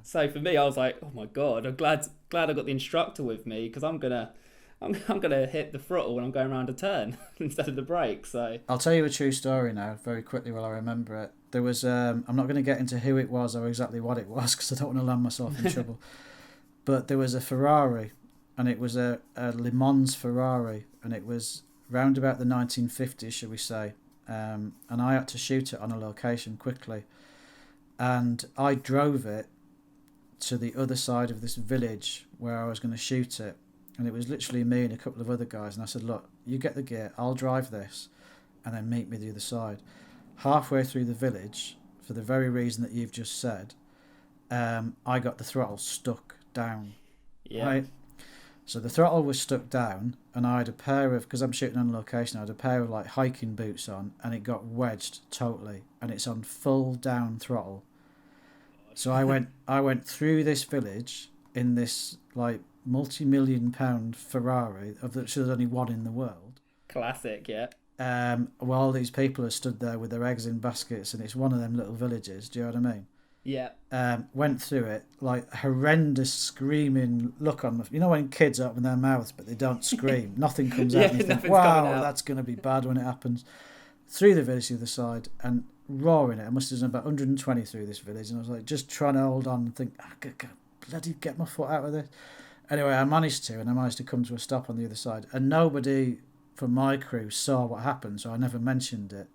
So for me, I was like, oh my god, I'm glad I got the instructor with me, because I'm gonna hit the throttle when I'm going around a turn instead of the brake. So I'll tell you a true story now, very quickly while I remember it. There was I'm not going to get into who it was or exactly what it was because I don't want to land myself in trouble. But there was a Ferrari, and it was a Le Mans Ferrari, and it was round about the 1950s, shall we say. And I had to shoot it on a location quickly, and I drove it to the other side of this village where I was going to shoot it. And it was literally me and a couple of other guys. And I said, look, you get the gear, I'll drive this, and then meet me the other side. Halfway through the village, for the very reason that you've just said, I got the throttle stuck down. Yeah. Right? So the throttle was stuck down, and I had a pair of, because I'm shooting on location, I had a pair of like hiking boots on, and it got wedged totally, and it's on full down throttle. So I went through this village in this like multi-million-pound Ferrari, of which there's only one in the world. Classic, yeah. While these people are stood there with their eggs in baskets, and it's one of them little villages. Do you know what I mean? Yeah. Went through it, like horrendous screaming look on. You know when kids open their mouths but they don't scream, nothing comes out. And you think, wow, that's going to be bad when it happens. Through the village to the other side and roaring it. I must have done about 120 through this village, and I was like just trying to hold on and think, bloody get my foot out of this. Anyway, I managed to come to a stop on the other side, and nobody from my crew saw what happened, so I never mentioned it.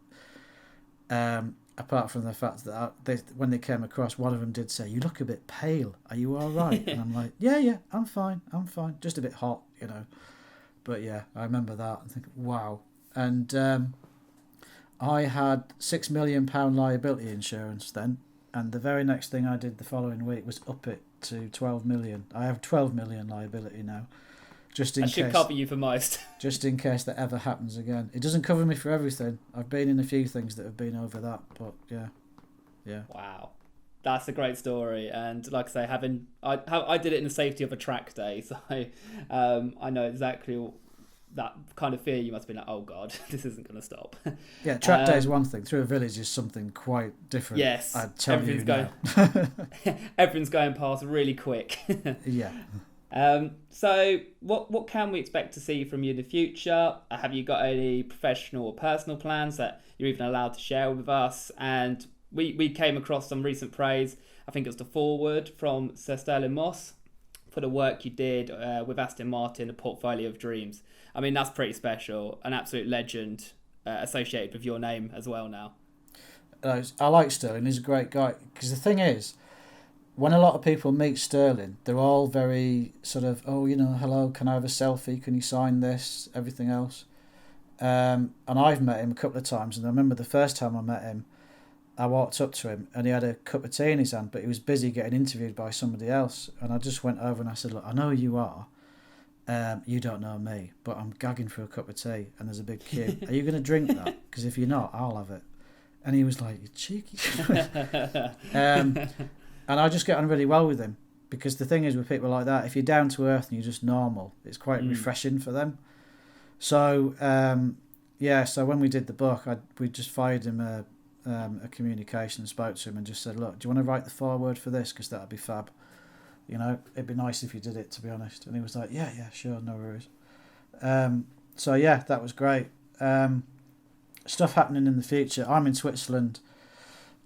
Apart from the fact that when they came across, one of them did say, "You look a bit pale. Are you all right?" And I'm like, "Yeah, I'm fine. Just a bit hot, you know." But yeah, I remember that and think, wow. And I had £6 million liability insurance then, and the very next thing I did the following week was up it to 12 million. I have 12 million liability now. That should cover you for most. Just in case that ever happens again. It doesn't cover me for everything. I've been in a few things that have been over that, but yeah. Wow, that's a great story. And like I say, I did it in the safety of a track day, so I know exactly that kind of fear. You must be like, oh god, this isn't going to stop. Yeah, track day is one thing. Through a village is something quite different. Yes, I tell you now. Everything's going past really quick. Yeah. So what can we expect to see from you in the future? Have you got any professional or personal plans that you're even allowed to share with us? And we came across some recent praise. I think it was the forward from Sir Sterling Moss for the work you did with Aston Martin, a portfolio of dreams. I mean, that's pretty special. An absolute legend associated with your name as well now. I like Sterling. He's a great guy. Because the thing is, when a lot of people meet Sterling, they're all very sort of, oh, you know, hello, can I have a selfie? Can you sign this? Everything else. And I've met him a couple of times. And I remember the first time I met him, I walked up to him and he had a cup of tea in his hand, but he was busy getting interviewed by somebody else. And I just went over and I said, look, I know who you are. You don't know me, but I'm gagging for a cup of tea and there's a big queue. Are you going to drink that? Because if you're not, I'll have it. And he was like, you cheeky. And I just get on really well with him, because the thing is with people like that, if you're down to earth and you're just normal, it's quite refreshing for them. So, so when we did the book, we just fired him a communication and spoke to him and just said, look, do you want to write the foreword for this? Because that'd be fab. You know, it'd be nice if you did it, to be honest. And he was like, yeah, sure, no worries. So, yeah, that was great. Stuff happening in the future. I'm in Switzerland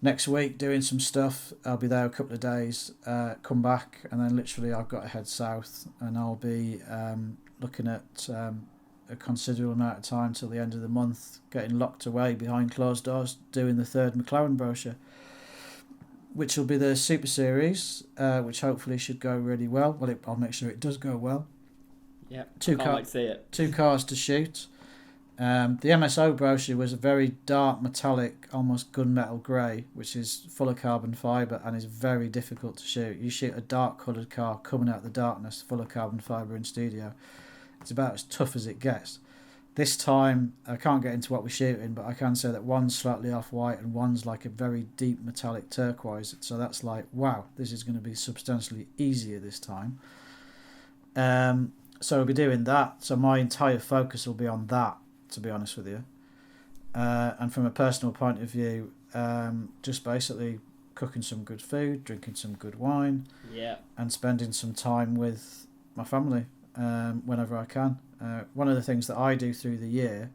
next week doing some stuff. I'll be there a couple of days, come back, and then literally I've got to head south, and I'll be looking at a considerable amount of time till the end of the month, getting locked away behind closed doors, doing the third McLaren brochure, which will be the Super Series, which hopefully should go really well. Well, I'll make sure it does go well. Yeah, can't wait to see it. 2 cars to shoot. The MSO brochure was a very dark, metallic, almost gunmetal grey, which is full of carbon fibre and is very difficult to shoot. You shoot a dark coloured car coming out of the darkness, full of carbon fibre in studio. It's about as tough as it gets. This time, I can't get into what we're shooting, but I can say that one's slightly off-white and one's like a very deep metallic turquoise. So that's like, wow, this is going to be substantially easier this time. So we'll be doing that. So my entire focus will be on that, to be honest with you. And from a personal point of view, just basically cooking some good food, drinking some good wine, and spending some time with my family whenever I can. One of the things that I do through the year,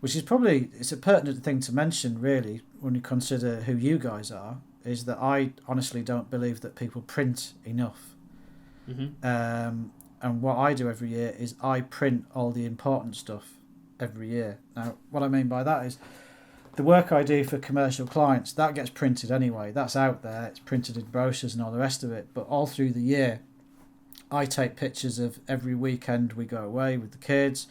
which is probably, it's a pertinent thing to mention really when you consider who you guys are, is that I honestly don't believe that people print enough. And what I do every year is I print all the important stuff every year. Now, what I mean by that is the work I do for commercial clients, that gets printed anyway. That's out there. It's printed in brochures and all the rest of it. But all through the year, I take pictures of every weekend we go away with the kids,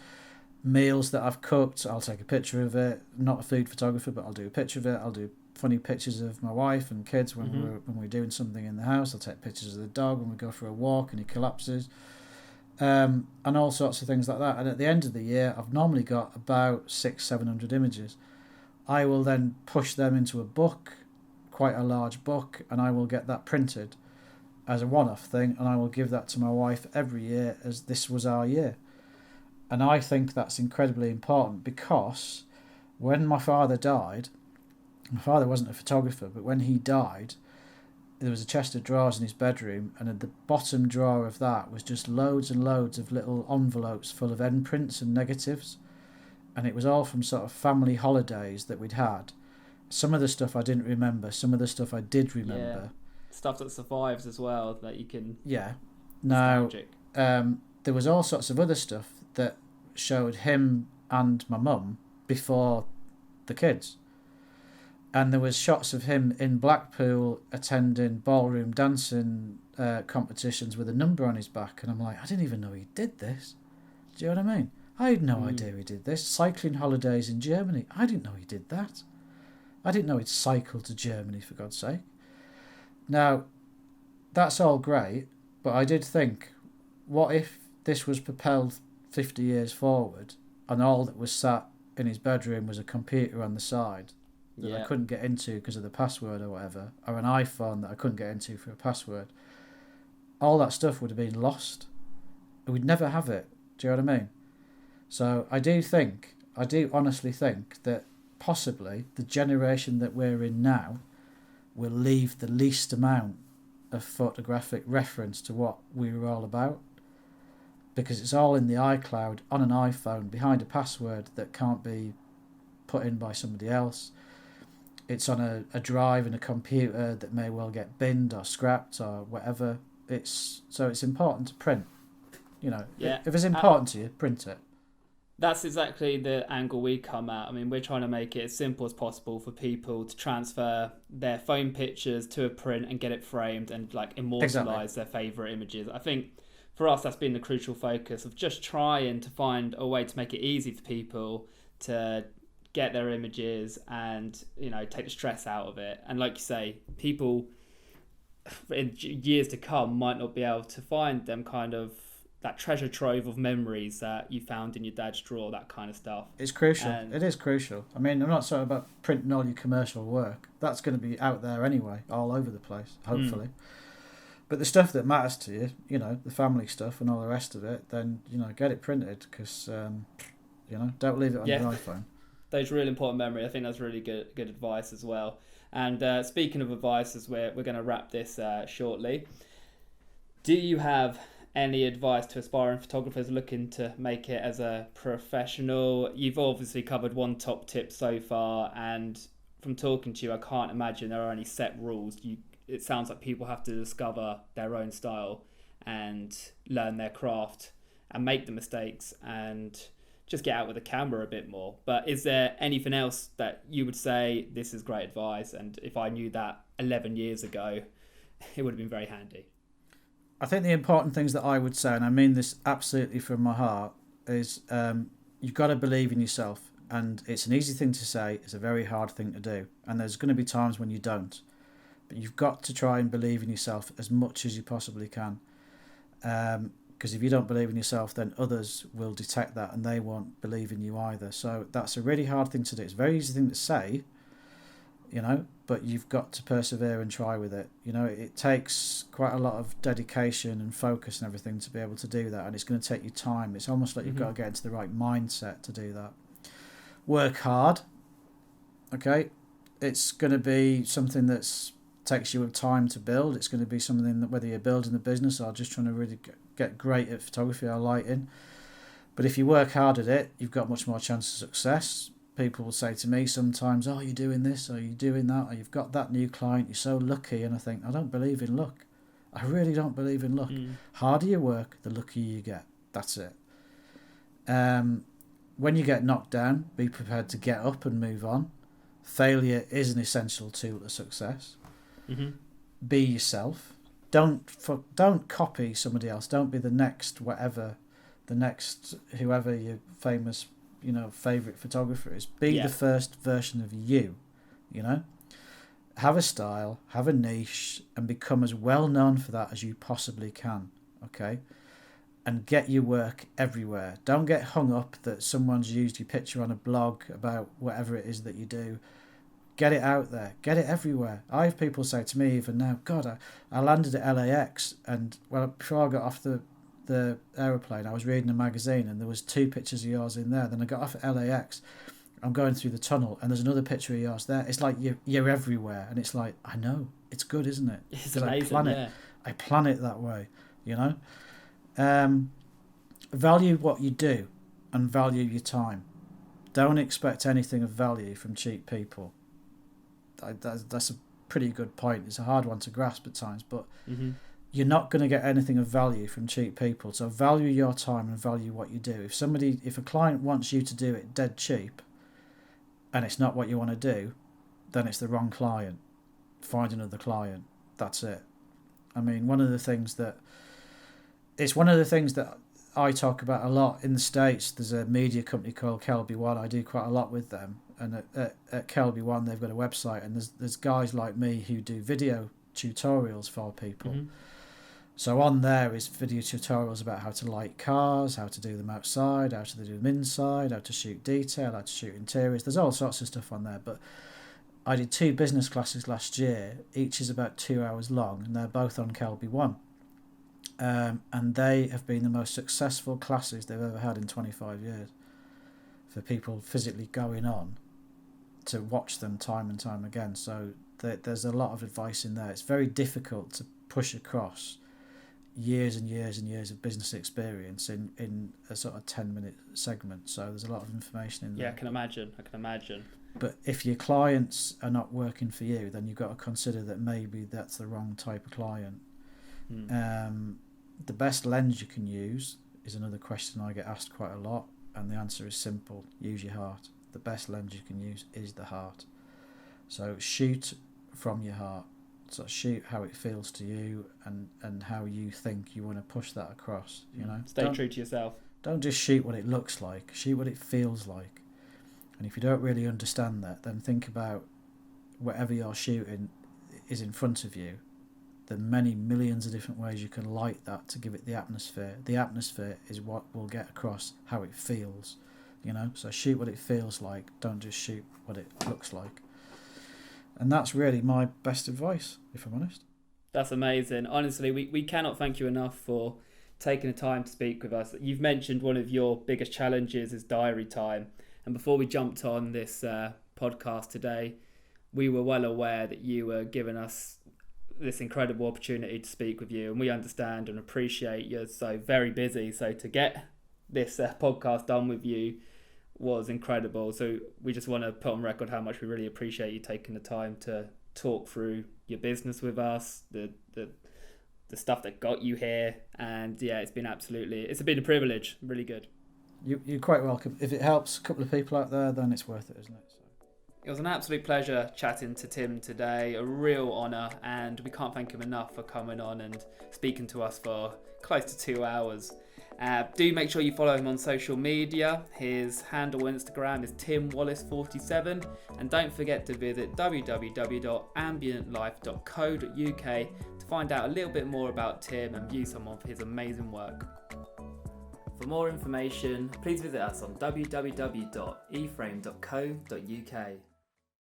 meals that I've cooked. I'll take a picture of it. I'm not a food photographer, but I'll do a picture of it. I'll do funny pictures of my wife and kids when we're doing something in the house. I'll take pictures of the dog when we go for a walk and he collapses. And all sorts of things like that. And at the end of the year, I've normally got about 600-700 images. I will then push them into a book, quite a large book, and I will get that printed as a one-off thing, and I will give that to my wife every year as this was our year. And I think that's incredibly important, because when my father died, my father wasn't a photographer, but when he died, there was a chest of drawers in his bedroom, and at the bottom drawer of that was just loads and loads of little envelopes full of end prints and negatives. And it was all from sort of family holidays that we'd had. Some of the stuff I didn't remember, some of the stuff I did remember. Yeah. Stuff that survives as well, that you can... Yeah. Now, there was all sorts of other stuff that showed him and my mum before the kids. And there was shots of him in Blackpool attending ballroom dancing competitions with a number on his back. And I'm like, I didn't even know he did this. Do you know what I mean? I had no idea he did this. Cycling holidays in Germany. I didn't know he did that. I didn't know he'd cycled to Germany, for God's sake. Now, that's all great, but I did think, what if this was propelled 50 years forward and all that was sat in his bedroom was a computer on the side that I couldn't get into because of the password or whatever, or an iPhone that I couldn't get into for a password? All that stuff would have been lost. We'd never have it. Do you know what I mean? So I do honestly think that possibly the generation that we're in now will leave the least amount of photographic reference to what we were all about, because it's all in the iCloud on an iPhone behind a password that can't be put in by somebody else. It's on a drive in a computer that may well get binned or scrapped or whatever. It's important to print. You know, if it's important to you, print it. That's exactly the angle we come at. I mean, we're trying to make it as simple as possible for people to transfer their phone pictures to a print and get it framed and like immortalize their favorite images. I think for us, that's been the crucial focus of just trying to find a way to make it easy for people to get their images and, you know, take the stress out of it. And like you say, people in years to come might not be able to find them kind of that treasure trove of memories that you found in your dad's drawer, that kind of stuff. It's crucial. It is crucial. I mean, I'm not sorry about printing all your commercial work. That's going to be out there anyway, all over the place, hopefully. But the stuff that matters to you, you know, the family stuff and all the rest of it, then, you know, get it printed because, you know, don't leave it on your iPhone. Those really important memory. I think that's really good advice as well. And speaking of advice, as we're going to wrap this shortly, do you have any advice to aspiring photographers looking to make it as a professional? You've obviously covered one top tip so far, and from talking to you, I can't imagine there are any set rules. It sounds like people have to discover their own style and learn their craft and make the mistakes and just get out with the camera a bit more. But is there anything else that you would say, this is great advice, and if I knew that 11 years ago, it would have been very handy? I think the important things that I would say, and I mean this absolutely from my heart, is you've got to believe in yourself. And it's an easy thing to say, it's a very hard thing to do. And there's going to be times when you don't. But you've got to try and believe in yourself as much as you possibly can. Because if you don't believe in yourself, then others will detect that and they won't believe in you either. So that's a really hard thing to do. It's a very easy thing to say, you know, but you've got to persevere and try with it. You know, it takes quite a lot of dedication and focus and everything to be able to do that, and it's going to take you time. It's almost like you've got to get into the right mindset to do that. Work hard, okay? It's going to be something that takes you time to build. It's going to be something that, whether you're building a business or just trying to really get great at photography or lighting, but if you work hard at it, you've got much more chance of success. People will say to me sometimes, oh, you're doing this, or you're doing that, or you've got that new client, you're so lucky. And I think, I don't believe in luck. I really don't believe in luck. Harder you work, the luckier you get. That's it. When you get knocked down, be prepared to get up and move on. Failure is an essential tool to success. Be yourself. Don't copy somebody else. Don't be the next whatever, the next whoever your famous, you know, favourite photographer is. Be the first version of you, you know. Have a style, have a niche, and become as well known for that as you possibly can, okay? And get your work everywhere. Don't get hung up that someone's used your picture on a blog about whatever it is that you do. Get it out there. Get it everywhere. I have people say to me even now, God, I landed at LAX, and well, before I got off the aeroplane, I was reading a magazine and there was 2 pictures of yours in there. Then I got off at LAX, I'm going through the tunnel and there's another picture of yours there. It's like you're everywhere, and it's like, I know, it's good, isn't it? It's amazing. I plan it that way, you know. Value what you do and value your time. Don't expect anything of value from cheap people. That's a pretty good point. It's a hard one to grasp at times, but you're not going to get anything of value from cheap people. So value your time and value what you do. If a client wants you to do it dead cheap and it's not what you want to do, then it's the wrong client. Find another client. That's it. I mean, one of the things that I talk about a lot in the States. There's a media company called Kelby One. I do quite a lot with them. And at Kelby One, they've got a website, and there's guys like me who do video tutorials for people. Mm-hmm. So on there is video tutorials about how to light cars, how to do them outside, how to do them inside, how to shoot detail, how to shoot interiors. There's all sorts of stuff on there. But I did 2 business classes last year. Each is about 2 hours long, and they're both on Kelby One. And they have been the most successful classes they've ever had in 25 years for people physically going on to watch them time and time again. So there's a lot of advice in there. It's very difficult to push across years and years and years of business experience in a sort of 10-minute segment. So there's a lot of information in there. Yeah, I can imagine. But if your clients are not working for you, then you've got to consider that maybe that's the wrong type of client. The best lens you can use is another question I get asked quite a lot, and the answer is simple: use your heart. The best lens you can use is the heart. So shoot from your heart. So shoot how it feels to you and how you think you want to push that across. You know, stay true to yourself. Don't just shoot what it looks like. Shoot what it feels like. And if you don't really understand that, then think about whatever you're shooting is in front of you. There are many millions of different ways you can light that to give it the atmosphere. The atmosphere is what will get across how it feels. You know, so shoot what it feels like. Don't just shoot what it looks like. And that's really my best advice, if I'm honest. That's amazing. Honestly, we cannot thank you enough for taking the time to speak with us. You've mentioned one of your biggest challenges is diary time. And before we jumped on this podcast today, we were well aware that you were giving us this incredible opportunity to speak with you. And we understand and appreciate you're so very busy. So to get this podcast done with you was incredible. So we just want to put on record how much we really appreciate you taking the time to talk through your business with us, the stuff that got you here. And yeah, it's been a privilege. Really good. You're quite welcome. If it helps a couple of people out there, then it's worth it, isn't it? So. It was an absolute pleasure chatting to Tim today. A real honour, and we can't thank him enough for coming on and speaking to us for close to 2 hours. Do make sure you follow him on social media. His handle on Instagram is timwallace47, and don't forget to visit www.ambientlife.co.uk to find out a little bit more about Tim and view some of his amazing work. For more information, please visit us on www.eframe.co.uk.